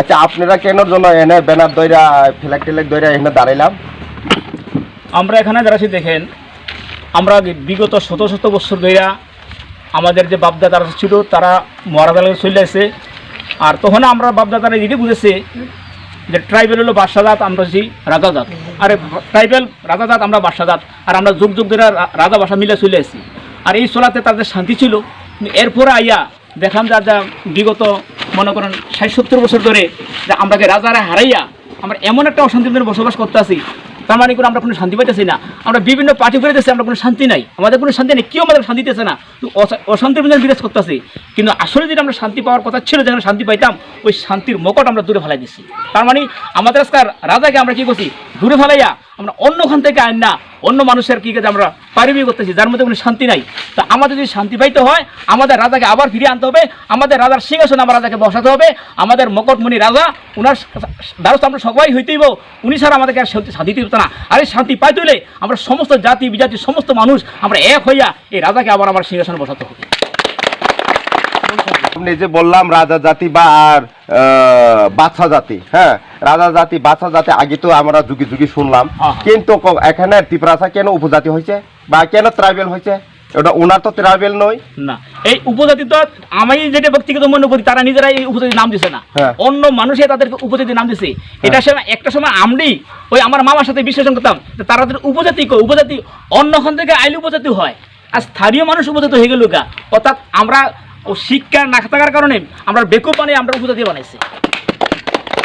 আচ্ছা আপনারা কেন জন্য এনে ব্যানার দইরা ফ্ল্যাগ টেলাগ দইরা এখানে দাঁড়াইলাম? আমরা এখানে দাঁড়াচ্ছি দেখেন, আমরা বিগত শত শত বছর ধইরা আমাদের যে বাপদাদারা ছিল তারা মহারাজালে চলে আসে। আর তখন আমরা বাপদাদারা এটি বুঝেছে যে ট্রাইবেল হলো বাদশাজাত, আমরা হচ্ছি রাজাজাত। আরে ট্রাইবেল রাজাজাত, আমরা বাদশাজাত। আর আমরা যুগ যুগ ধরে রাজা বাসা মিলে চলে আসি। আর এই চলাতে তাদের শান্তি ছিল। এরপরে আইয়া দেখলাম যা বিগত মনে করেন ৬০-৭০ বছর ধরে যে আমরাকে রাজারা হারাইয়া আমরা এমন একটা অশান্তির মধ্যে বসবাস করতে আসি, তার মানে করে আমরা কোনো শান্তি পাইতেছি না। আমরা বিভিন্ন পার্টি করে দিচ্ছি, আমরা কোনো শান্তি নাই, আমাদের কোনো শান্তি নেই, কেউ আমাদের শান্তি দিতেছে না, অশান্তির মধ্যে বিরাজ করতেছি। কিন্তু আসলে যেটা আমরা শান্তি পাওয়ার কথা ছিল, যেখানে শান্তি পাইতাম, ওই শান্তির মকট আমরা দূরে ফেলাই দিচ্ছি। তার মানে আমাদের আজকাল রাজাকে আমরা কী করছি, দূরে ফেলাইয়া আমরা অন্যখান থেকে আইন না অন্য মানুষের কী কাজে আমরা পারিবি করতেছি, যার মধ্যে কোনো শান্তি নাই। তা আমাদের যদি শান্তি পাইতে হয়, আমাদের রাজাকে আবার ফিরিয়ে আনতে হবে, আমাদের রাজার সিংহাসনে আমার রাজাকে বসাতে হবে। আমাদের মকটমণি রাজা, ওনার দ্বারস্থ আমরা সবাই হইতেইব, উনি ছাড়া আমাদেরকে আর শান্তি দিতে না। আর এই শান্তি পাইতে হলে আমরা সমস্ত জাতি বিজাতি সমস্ত মানুষ আমরা এক হইয়া এই রাজাকে আবার আমার সিংহাসনে বসাতে হবে। আপনি যে বললাম রাজা জাতি বা আর বাদশা জাতি, হ্যাঁ রাজা জাতি বাদশা জাতি আগে তো আমরা যুগে যুগে শুনলাম, কিন্তু এখানে ত্রিপুরা কেন উপজাতি হয়েছে বা কেন ট্রাইবেল হয়েছে? ওটা ওনার তো ট্রাইবেল নয় না, এই উপজাতি তো আমি যেটা ব্যক্তিগত মনে করি তারা নিজেরাই এই উপজাতি নাম দিছে না, অন্য মানুষে তাদেরকে উপজাতি নাম দিছে। এটা সময় একটা সময় আমি ওই আমার মামার সাথে বিশ্লেষণ করতাম তারা উপজাতি কই, উপজাতি অন্যখান থেকে আইলে উপজাতি হয়, আর স্থানীয় মানুষ উপজাতি হয়ে গেল গা। অর্থাৎ আমরা শিক্ষা না থাকার কারণে আমরা বেকুব বানিয়ে আমরা উপজাতি বানাইছি।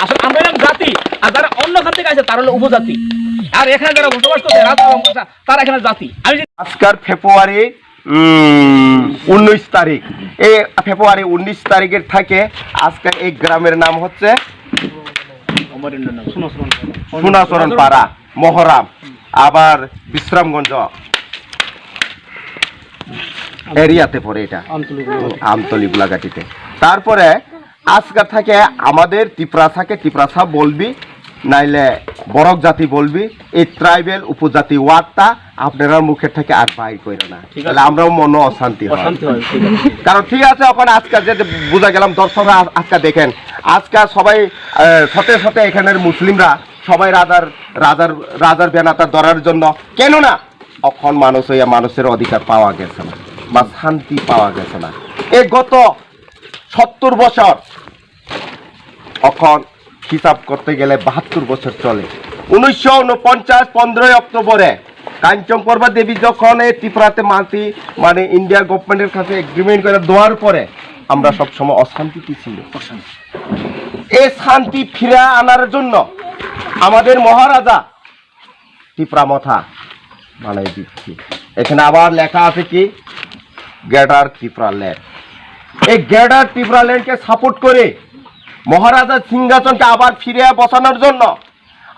আসলে আমরা এরকম জাতি, আর যারা অন্যখান থেকে আসে তারা হলো উপজাতি, আর এখানে যারা বসবাস করছে তারা এখানে জাতি। আমি আজকাল ফেব্রুয়ারি 19 তারিখ, এই ফেব্রুয়ারি 19 তারিখের থেকে আজকে এই গ্রামের নাম হচ্ছে সোনাচরণ পাড়া, মহরাম, আবার বিশ্রামগঞ্জ এরিয়াতে পড়ে, এটা আমতলি গোলাঘাটিতে। তারপরে আজকে থেকে আমাদের ত্রিপুরা বলবি, নাইলে বরক জাতি বলবি, এই ট্রাইবেল উপজাতি ওয়ার্ডটা আপনারা মুখের থেকে আর বাইর করে না, তাহলে আমরাও মনে অশান্তি হয়। কারণ ঠিক আছে, ওখানে আজকে যে বোঝা গেলাম দর্শকরা আজকে দেখেন, আজকে সবাই সাথে এখানের মুসলিমরা সবাই রাজার ব্যানারটা ধরার জন্য, কেননা এখন মানুষ হইয়া মানুষের অধিকার পাওয়া গেছে না বা শান্তি পাওয়া গেছে না। এই গত 70 বছর, এখন হিসাব করতে গেলে 72 বছর চলে। 1949 15 অক্টোবরে কাঞ্চন পর্বা দেবী যখন এই ত্রিপুরাতে মানে ইন্ডিয়া গভর্নমেন্টের কাছে এগ্রিমেন্ট করে দেওয়ার পরে আমরা সবসময় অশান্তিতে ছিল। এই শান্তি ফিরে আনার জন্য আমাদের মহারাজা ত্রিপুরা মথা বানাই দিচ্ছি। এখানে আবার লেখা আছে কি, গ্রেটার ত্রিপুরা ল্যান্ড। এই গ্রেটার ত্রিপুরা ল্যান্ডকে সাপোর্ট করে মহারাজার সিংহাসনকে আবার ফিরে বসানোর জন্য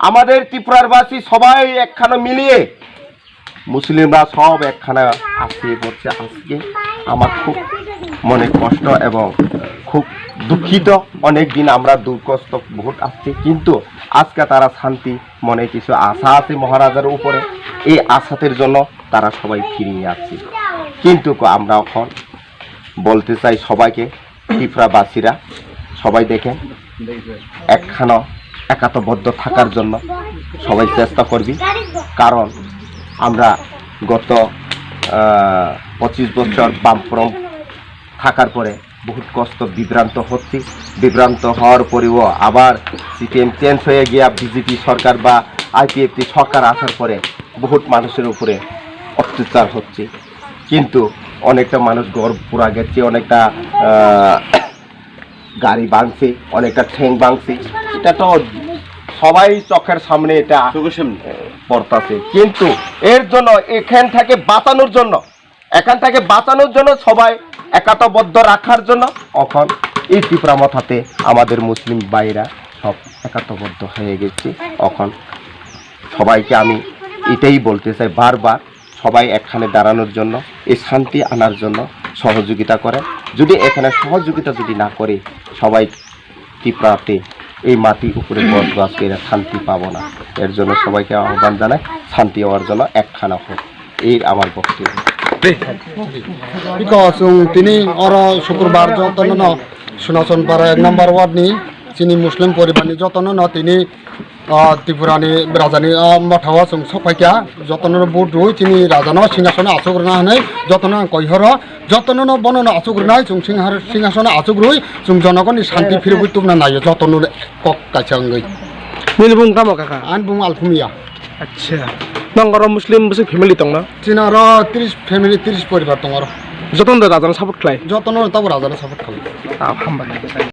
আমাদের ত্রিপুরারবাসী সবাই একখানে মিলিয়ে, মুসলিমরা সব একখানে আসিয়ে পড়ছে। আজকে আমার খুব মনে কষ্ট এবং খুব দুঃখিত, অনেক দিন আমরা দুঃখস্থ বহুত আসছে, কিন্তু আজকে তারা শান্তি মনে কিছু আশা আছে মহারাজার উপরে, এই আশাতের জন্য তারা সবাই ফিরিয়ে আসছে। কিন্তু আমরা এখন বলতে চাই সবাইকে, ত্রিপুরাবাসীরা সবাই দেখেন একখানা একাত্মবদ্ধ থাকার জন্য সবাই চেষ্টা করবি। কারণ আমরা গত 25 বছর বামফ্রন্ট থাকার পরে বহুত কষ্ট বিভ্রান্ত হচ্ছি, বিভ্রান্ত হওয়ার পরেও আবার সিপিএম চেঞ্জ হয়ে গিয়া বিজেপি সরকার বা আইপিএফটি সরকার আসার পরে বহুত মানুষের উপরে অত্যাচার হচ্ছে, কিন্তু অনেকটা মানুষ ঘর পুরা গেছে, অনেকটা গাড়ি ভাঙছে, অনেকটা ঠ্যাং ভাঙছে, এটা তো সবাই চোখের সামনে এটা পড়তাছে। কিন্তু এর জন্য এখান থেকে বাঁচানোর জন্য সবাই একাত্মবদ্ধ রাখার জন্য এখন এই ত্রিপুরা মথাতে আমাদের মুসলিম ভাইরা সব একাত্মবদ্ধ হয়ে গেছে। এখন সবাইকে আমি এটাই বলতে চাই বারবার, সবাই একখানে দাঁড়ানোর জন্য, এই শান্তি আনার জন্য সহযোগিতা করে। যদি এখানে সহযোগিতা যদি না করে, সবাই ত্রিপুরাতে এই মাটির উপরে বসবাস করে শান্তি পাবো না। এর জন্য সবাইকে আহ্বান জানাই, শান্তি হওয়ার জন্য একখানা হোক, এই আমার বক্তব্য। তিনি শুক্রবার যতন সোনাচন পাড়া 1 নম্বর ওয়ার্ড নি চিনি মুসলিম পরিবারনি যতন ন তিনি ত্রিপুরানি রাজানি মাথাওয়া जों सफायखा যতন बुट रुई चिनि राजानो सिंहासन आसुग्रना हनै যতन कयहर যতन बनन आसुग्रना जों सिंहासन आसुग्रुई जों जनगणनि शान्ति फिरबुइ तुमना नायो যতन कक काचंगै Nini bung kamo kaka. आन बुं आलफुमिया Acha. Nang orang Muslim besi family tong na. चिनार 30 फेमिलि 30 परिवार दङ Joton da rajan support klai. যতন तब राजानो सपोर्ट खालामो Alhamdulillah.